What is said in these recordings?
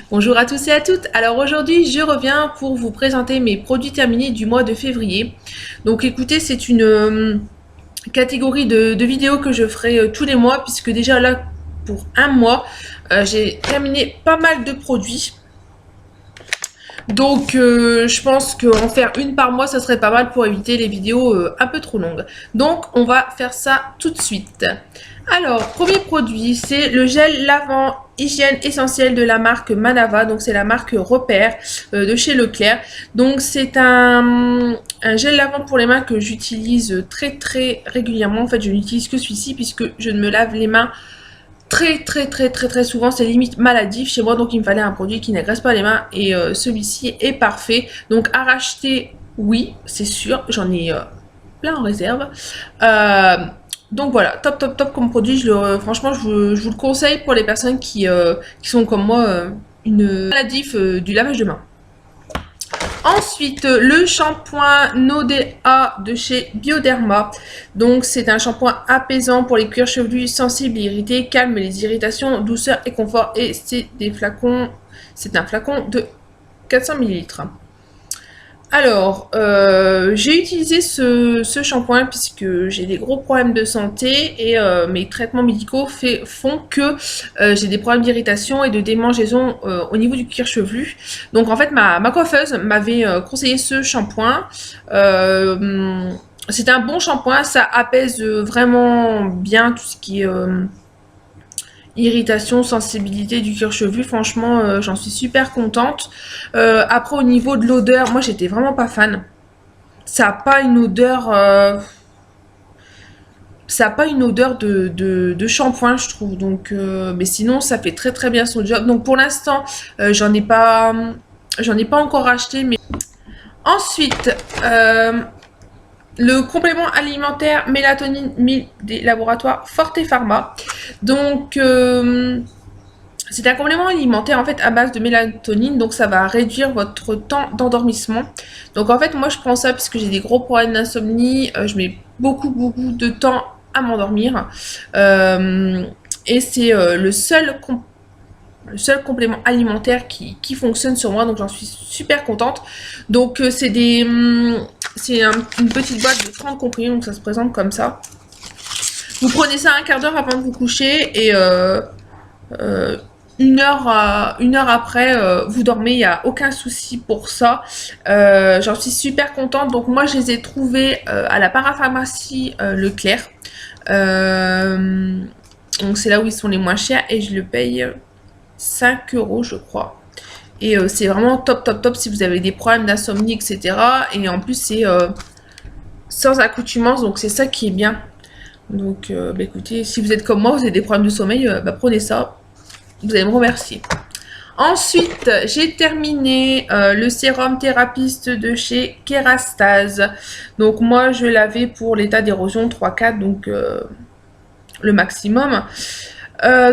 Bonjour à tous et à toutes. Alors aujourd'hui, je reviens pour vous présenter mes produits terminés du mois de février. Donc écoutez, c'est une catégorie de vidéos que je ferai tous les mois puisque déjà là, pour un mois, j'ai terminé pas mal de produits. Donc je pense qu'en faire une par mois, ça serait pas mal pour éviter les vidéos un peu trop longues. Donc on va faire ça tout de suite. Alors, premier produit, c'est le gel lavant hygiène essentielle de la marque Manava. Donc c'est la marque Repère de chez Leclerc. Donc c'est un gel lavant pour les mains que j'utilise très régulièrement. En fait, je n'utilise que celui-ci puisque je ne me lave les mains très souvent, c'est limite maladif chez moi, donc il me fallait un produit qui n'agresse pas les mains et celui-ci est parfait. Donc à racheter, oui, c'est sûr, j'en ai plein en réserve. Donc voilà, top comme produit, franchement je vous le conseille pour les personnes qui sont comme moi une maladif du lavage de mains. Ensuite, le shampoing Nodea de chez Bioderma. Donc, c'est un shampoing apaisant pour les cuirs chevelus sensibles et irrités, calme les irritations, douceur et confort. Et c'est un flacon de 400 millilitres. Alors, j'ai utilisé ce shampoing puisque j'ai des gros problèmes de santé et mes traitements médicaux font que j'ai des problèmes d'irritation et de démangeaison au niveau du cuir chevelu. Donc en fait, ma coiffeuse m'avait conseillé ce shampoing. C'est un bon shampoing, ça apaise vraiment bien tout ce qui est irritation, sensibilité du cuir chevelu, franchement j'en suis super contente. Après au niveau de l'odeur, moi j'étais vraiment pas fan. Ça a pas une odeur de shampoing je trouve, donc mais sinon ça fait très bien son job. Donc pour l'instant j'en ai pas encore acheté, mais ensuite le complément alimentaire mélatonine 1000 des laboratoires Forte Pharma. Donc c'est un complément alimentaire en fait à base de mélatonine, donc ça va réduire votre temps d'endormissement. Donc en fait moi je prends ça parce que j'ai des gros problèmes d'insomnie, je mets beaucoup de temps à m'endormir et c'est le seul complément alimentaire qui fonctionne sur moi, donc j'en suis super contente. Donc c'est une petite boîte de 30 comprimés, donc ça se présente comme ça. Vous prenez ça un quart d'heure avant de vous coucher et une heure après, vous dormez, il n'y a aucun souci pour ça. J'en suis super contente. Donc moi, je les ai trouvés à la parapharmacie Leclerc. Donc c'est là où ils sont les moins chers et je le paye 5 € je crois. Et c'est vraiment top si vous avez des problèmes d'insomnie, etc. Et en plus, c'est sans accoutumance, donc c'est ça qui est bien. Donc bah écoutez, si vous êtes comme moi, vous avez des problèmes de sommeil, bah prenez ça. Vous allez me remercier. Ensuite, j'ai terminé le sérum thérapiste de chez Kerastase. Donc moi, je l'avais pour l'état d'érosion 3-4, donc le maximum.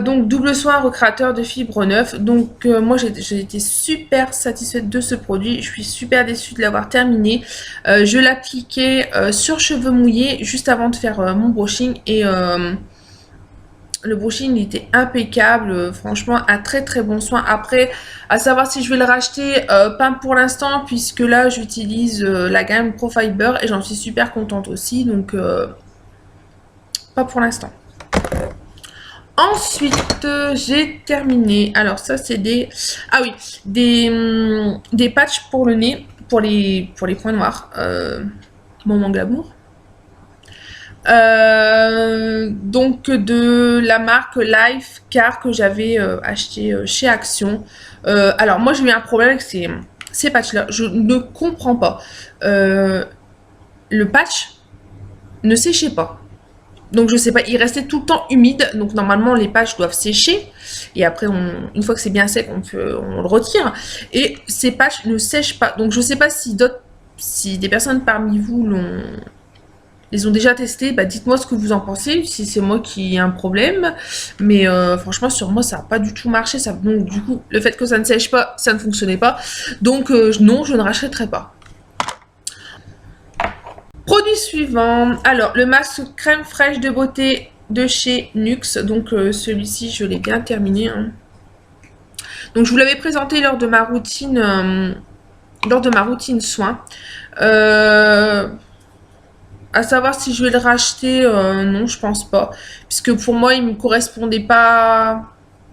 Donc double soin recréateur de fibres 9. Donc moi j'ai été super satisfaite de ce produit. Je suis super déçue de l'avoir terminé. Je l'appliquais sur cheveux mouillés juste avant de faire mon brushing et le brushing était impeccable, franchement un très bon soin. Après, à savoir si je vais le racheter, pas pour l'instant, puisque là j'utilise la gamme Profiber et j'en suis super contente aussi, donc pas pour l'instant. Ensuite, j'ai terminé. Alors ça c'est des des patchs pour le nez, pour les points noirs. Moment glamour. Donc de la marque Life Car que j'avais acheté chez Action. Alors moi j'ai eu un problème avec ces patchs là, je ne comprends pas. Le patch ne séchait pas, donc je sais pas, il restait tout le temps humide, donc normalement les patchs doivent sécher et après une fois que c'est bien sec on le retire, et ces patchs ne sèchent pas. Donc je sais pas si des personnes parmi vous les ont déjà testés, bah dites-moi ce que vous en pensez, si c'est moi qui ai un problème, mais franchement sur moi ça n'a pas du tout marché, donc du coup le fait que ça ne sèche pas, ça ne fonctionnait pas, donc non, je ne rachèterai pas. Produit suivant, alors le masque crème fraîche de beauté de chez NYX, donc celui-ci je l'ai bien terminé, hein. Donc je vous l'avais présenté lors de ma routine soin. À savoir si je vais le racheter, non, je pense pas. Puisque pour moi, il me correspondait pas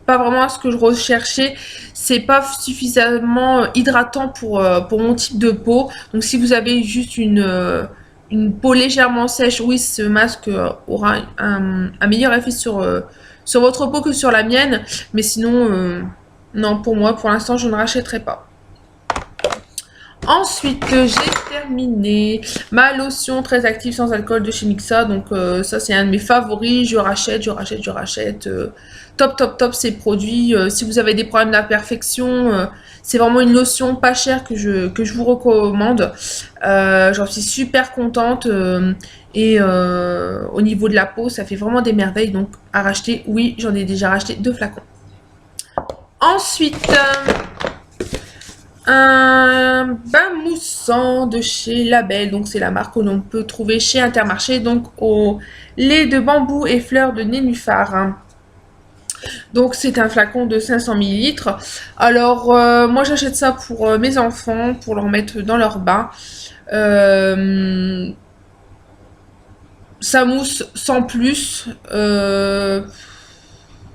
vraiment à ce que je recherchais. C'est pas suffisamment hydratant pour mon type de peau. Donc si vous avez juste une peau légèrement sèche, oui, ce masque aura un meilleur effet sur votre peau que sur la mienne. Mais sinon, non, pour moi, pour l'instant, je ne rachèterai pas. Ensuite, j'ai terminé ma lotion très active sans alcool de chez Mixa. Donc ça, c'est un de mes favoris. Je rachète. Top, top, top ces produits. Si vous avez des problèmes d'imperfection, c'est vraiment une lotion pas chère que je vous recommande. J'en suis super contente. Et au niveau de la peau, ça fait vraiment des merveilles. Donc à racheter, oui, j'en ai déjà racheté 2 flacons. Ensuite... un bain moussant de chez Label, donc c'est la marque que l'on peut trouver chez Intermarché, donc au lait de bambou et fleurs de nénuphar. Donc c'est un flacon de 500 ml. Alors moi j'achète ça pour mes enfants, pour leur mettre dans leur bain. Ça mousse sans plus.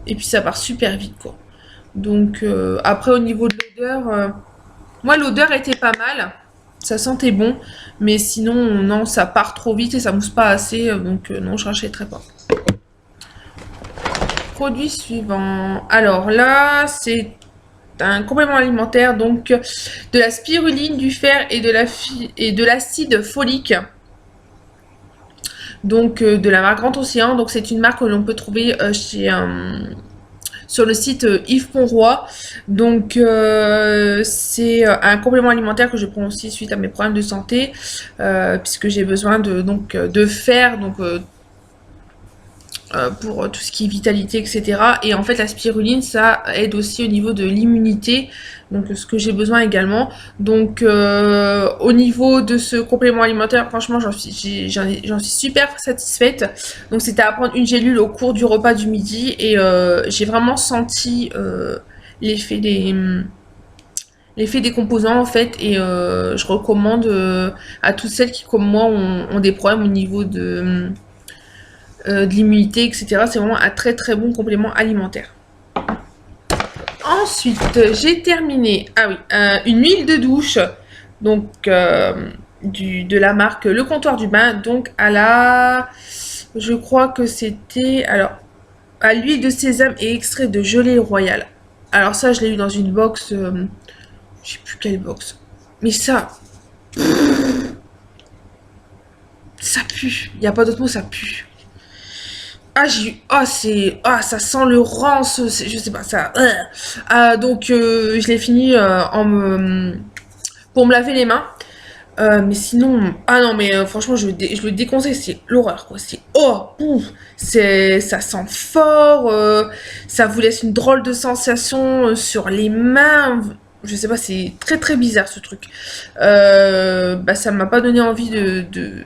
Et puis ça part super vite quoi. Donc après au niveau de l'odeur... moi, l'odeur était pas mal. Ça sentait bon. Mais sinon, non, ça part trop vite et ça mousse pas assez. Donc, non, je rachèterai pas. Produit suivant. Alors là, c'est un complément alimentaire. Donc, de la spiruline, du fer et de l'acide folique. Donc, de la marque Grand Océan. Donc, c'est une marque que l'on peut trouver chez... sur le site Yves Ponroy. Donc c'est un complément alimentaire que je prends aussi suite à mes problèmes de santé, puisque j'ai besoin de fer pour tout ce qui est vitalité, etc. Et en fait la spiruline ça aide aussi au niveau de l'immunité, donc ce que j'ai besoin également. Donc au niveau de ce complément alimentaire, franchement j'en suis super satisfaite. Donc c'était à prendre une gélule au cours du repas du midi et j'ai vraiment senti l'effet des composants en fait, et je recommande à toutes celles qui comme moi ont des problèmes au niveau de l'immunité, etc. C'est vraiment un très très bon complément alimentaire. Ensuite, j'ai terminé, une huile de douche, donc de la marque Le Comptoir du Bain, donc je crois que c'était, alors, à l'huile de sésame et extrait de gelée royale. Alors ça, je l'ai eu dans une box, je sais plus quelle box, mais ça pue, il n'y a pas d'autre mot, ça pue. Ça sent le rance, je sais pas, ça. Donc, je l'ai fini pour me laver les mains. Mais sinon, non, mais franchement, je le déconseille, c'est l'horreur, quoi. Ça sent fort, ça vous laisse une drôle de sensation sur les mains. Je sais pas, c'est très très bizarre ce truc. Ça m'a pas donné envie de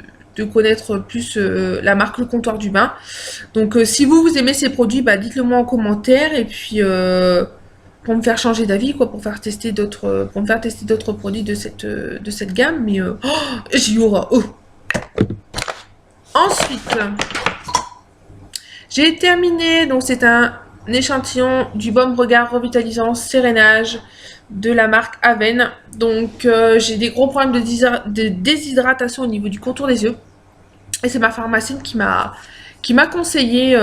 connaître plus la marque Le Comptoir du Bain. Donc si vous aimez ces produits, dites-le moi en commentaire, et puis pour me faire changer d'avis, quoi, pour me faire tester d'autres produits de cette gamme. Mais j'y aura. Ensuite, j'ai terminé, donc c'est un échantillon du baume regard revitalisant sérénage de la marque Aven. Donc j'ai des gros problèmes de déshydratation au niveau du contour des yeux, et c'est ma pharmacienne qui m'a conseillé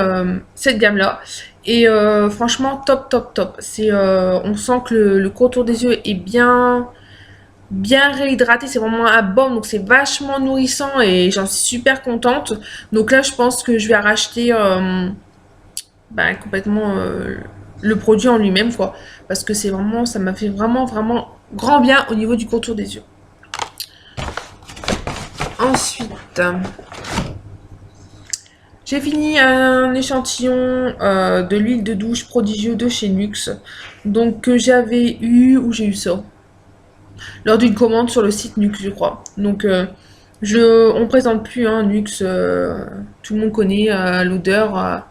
cette gamme là, et franchement top top top. On sent que le contour des yeux est bien réhydraté, c'est vraiment un baume, donc c'est vachement nourrissant et j'en suis super contente. Donc là je pense que je vais racheter complètement le produit en lui-même, quoi, parce que ça m'a fait vraiment vraiment grand bien au niveau du contour des yeux. Ensuite, j'ai fini un échantillon de l'huile de douche prodigieux de chez Nuxe, donc que j'avais eu, où j'ai eu ça lors d'une commande sur le site Nuxe, je crois. Donc on présente plus Nuxe, tout le monde connaît l'odeur.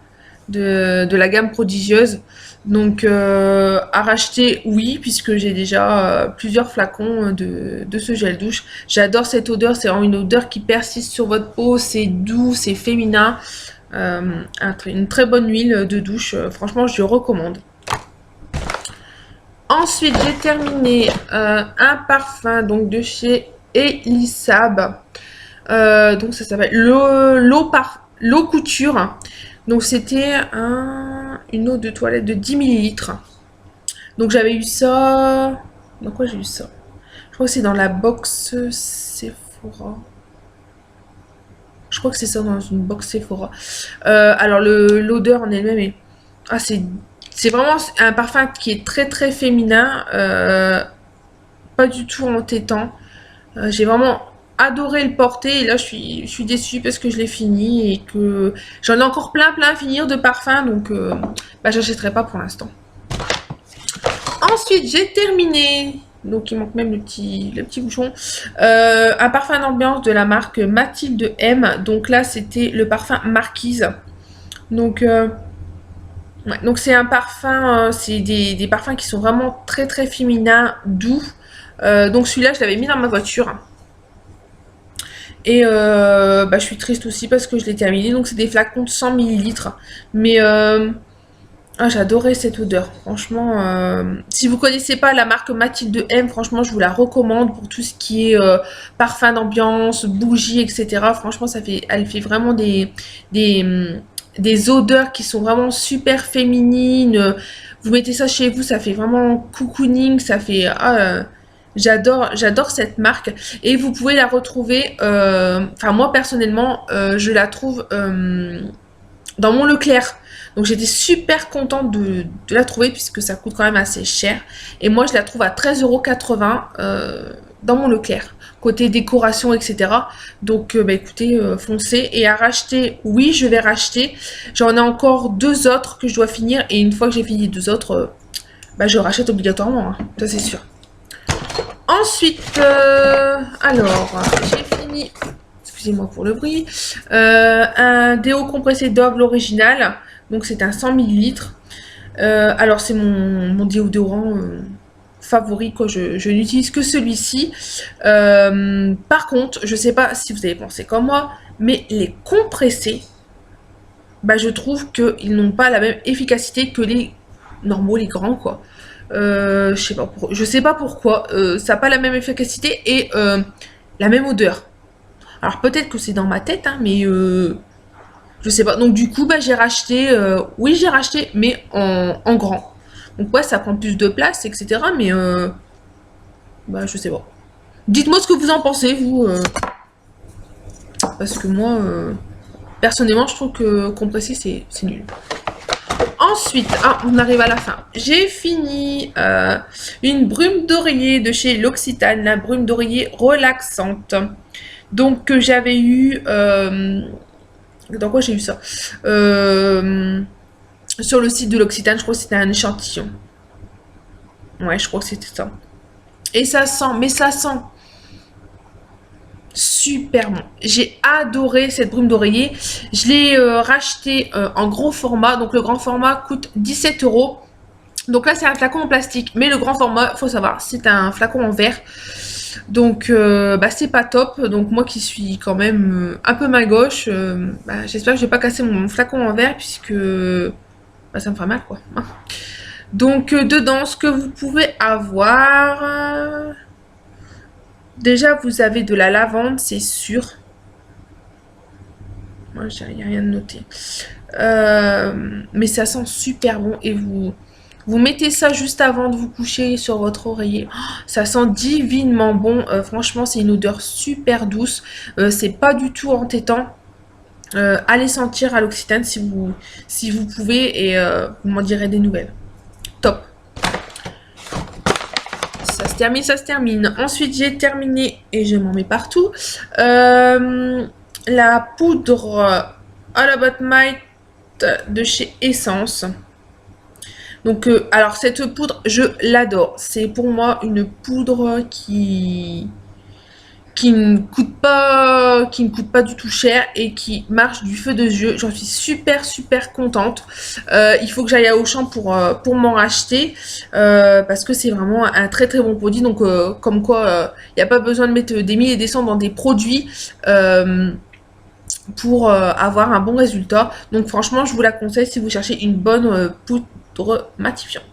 de la gamme prodigieuse. Donc à racheter, oui, puisque j'ai déjà plusieurs flacons de ce gel douche. J'adore cette odeur, c'est vraiment une odeur qui persiste sur votre peau, c'est doux, c'est féminin. Une très bonne huile de douche, franchement je recommande. Ensuite j'ai terminé un parfum donc de chez Elisab. Donc ça s'appelle l'eau couture. Donc c'était une eau de toilette de 10 millilitres. Donc j'avais eu ça. Dans quoi j'ai eu ça? Je crois que c'est dans la box Sephora. Je crois que c'est ça dans une box Sephora. Alors l'odeur en elle-même est. Ah, c'est vraiment un parfum qui est très très féminin. Pas du tout entêtant. J'ai vraiment adoré le porter et là je suis déçue parce que je l'ai fini et que j'en ai encore plein à finir de parfums, donc j'achèterai pas pour l'instant. Ensuite j'ai terminé, donc il manque même le petit bouchon, un parfum d'ambiance de la marque Mathilde M. Donc là c'était le parfum Marquise. Donc ouais, donc c'est un parfum, c'est des parfums qui sont vraiment très très féminins, doux. Donc celui-là je l'avais mis dans ma voiture. Et je suis triste aussi parce que je l'ai terminé. Donc c'est des flacons de 100 millilitres. Mais j'adorais cette odeur. Franchement, si vous connaissez pas la marque Mathilde M, franchement, je vous la recommande pour tout ce qui est parfum d'ambiance, bougies, etc. Franchement, elle fait vraiment des odeurs qui sont vraiment super féminines. Vous mettez ça chez vous, ça fait vraiment cocooning, ça fait... j'adore cette marque et vous pouvez la retrouver, enfin moi personnellement je la trouve dans mon Leclerc, donc j'étais super contente de la trouver puisque ça coûte quand même assez cher et moi je la trouve à 13,80 € dans mon Leclerc, côté décoration etc. Donc écoutez, foncez. Et à racheter, oui je vais racheter, j'en ai encore 2 autres que je dois finir et une fois que j'ai fini les 2 autres, je rachète obligatoirement, hein, ça c'est sûr. Ensuite, alors, j'ai fini, excusez-moi pour le bruit, un déo compressé Dove, l'original, donc c'est un 100 millilitres. Alors c'est mon déodorant favori, quoi. Je n'utilise que celui-ci. Par contre, je sais pas si vous avez pensé comme moi, mais les compressés, je trouve qu'ils n'ont pas la même efficacité que les normaux, les grands, quoi. Je sais pas pourquoi. Ça n'a pas la même efficacité et la même odeur. Alors peut-être que c'est dans ma tête, hein, mais je sais pas. Donc du coup, j'ai racheté. Oui, j'ai racheté, mais en grand. Donc ouais, ça prend plus de place, etc. Mais je sais pas. Dites-moi ce que vous en pensez, vous. Parce que moi, personnellement, je trouve que compresser, c'est nul. Ensuite, on arrive à la fin. J'ai fini une brume d'oreiller de chez L'Occitane, la brume d'oreiller relaxante. Donc, que j'avais eu... dans quoi j'ai eu ça sur le site de L'Occitane, je crois que c'était un échantillon. Ouais, je crois que c'était ça. Et ça sent super bon. J'ai adoré cette brume d'oreiller. Je l'ai racheté en gros format. Donc le grand format coûte 17 €. Donc là c'est un flacon en plastique. Mais le grand format, faut savoir, c'est un flacon en verre. Donc c'est pas top. Donc moi qui suis quand même un peu main gauche, j'espère que je vais pas casser mon flacon en verre puisque ça me fera mal quoi. Donc dedans ce que vous pouvez avoir... Déjà, vous avez de la lavande, c'est sûr. Moi, j'ai rien de noté. Mais ça sent super bon. Et vous mettez ça juste avant de vous coucher sur votre oreiller. Oh, ça sent divinement bon. Franchement, c'est une odeur super douce. C'est pas du tout entêtant. Allez sentir à l'Occitane si vous pouvez. Et vous m'en direz des nouvelles. Top. Ça se termine. Ensuite, j'ai terminé, et je m'en mets partout, la poudre All About Might de chez Essence. Donc, alors, cette poudre, je l'adore. C'est pour moi une poudre qui qui ne coûte pas du tout cher et qui marche du feu de yeux. J'en suis super contente. Il faut que j'aille à Auchan pour m'en racheter parce que c'est vraiment un très bon produit. Donc comme quoi, il n'y a pas besoin de mettre des milliers et des cents dans des produits pour avoir un bon résultat. Donc franchement, je vous la conseille si vous cherchez une bonne poudre matifiante.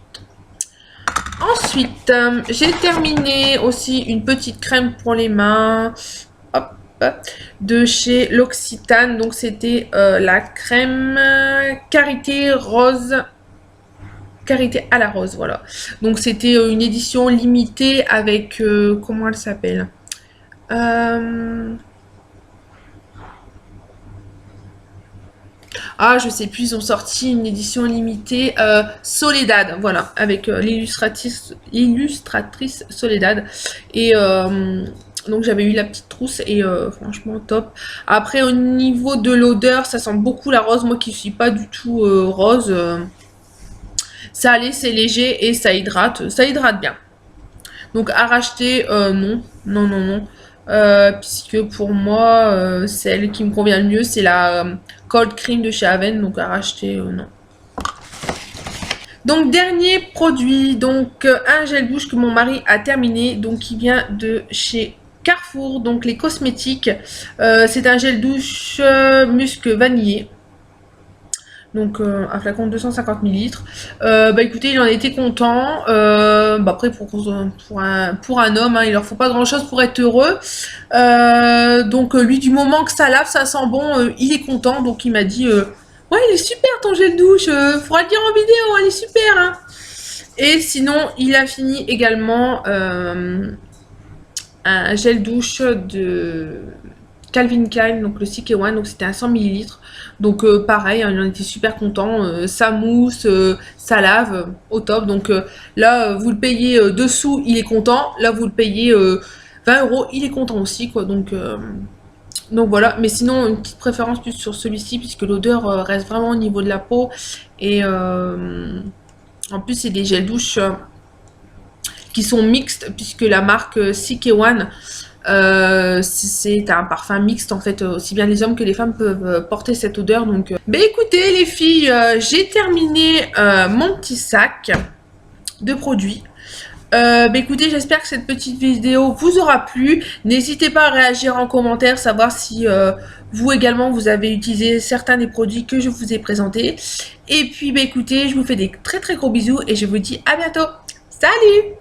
Ensuite, j'ai terminé aussi une petite crème pour les mains. Hop, de chez L'Occitane. Donc c'était la crème Karité rose. Karité à la rose, voilà. Donc c'était une édition limitée avec... comment elle s'appelle Ah, je sais plus, ils ont sorti une édition limitée Soledad, voilà, avec l'illustratrice Soledad. Et donc j'avais eu la petite trousse et franchement top. Après au niveau de l'odeur, ça sent beaucoup la rose. Moi qui suis pas du tout rose, ça allait, c'est léger et ça hydrate bien. Donc à racheter, non. Puisque pour moi, celle qui me convient le mieux, c'est la Cold Cream de chez Aven. Donc à racheter, non. Donc dernier produit, donc un gel douche que mon mari a terminé, donc qui vient de chez Carrefour, donc les cosmétiques. C'est un gel douche musc vanillé. Donc un flacon de 250 ml. Bah écoutez, il en était content. Bah après pour un homme, hein, il leur faut pas grand chose pour être heureux. Donc lui, du moment que ça lave, ça sent bon, il est content. Donc il m'a dit ouais, il est super ton gel douche, faudra le dire en vidéo, il est super, hein. Et sinon, il a fini également un gel douche de Calvin Klein, donc le CK1, donc c'était un 100 ml. Donc pareil, hein, il en était super content, ça mousse, ça lave, au top. Donc là, vous le payez dessous, il est content. Là, vous le payez 20 €, il est content aussi, quoi. Donc voilà, mais sinon une petite préférence plus sur celui-ci puisque l'odeur reste vraiment au niveau de la peau et en plus c'est des gels douches qui sont mixtes puisque la marque CK1 c'est un parfum mixte en fait, aussi bien les hommes que les femmes peuvent porter cette odeur. Donc bah écoutez les filles, j'ai terminé mon petit sac de produits. Bah écoutez, j'espère que cette petite vidéo vous aura plu. N'hésitez pas à réagir en commentaire, savoir si vous également vous avez utilisé certains des produits que je vous ai présentés. Et puis bah écoutez, je vous fais des très gros bisous et je vous dis à bientôt. Salut!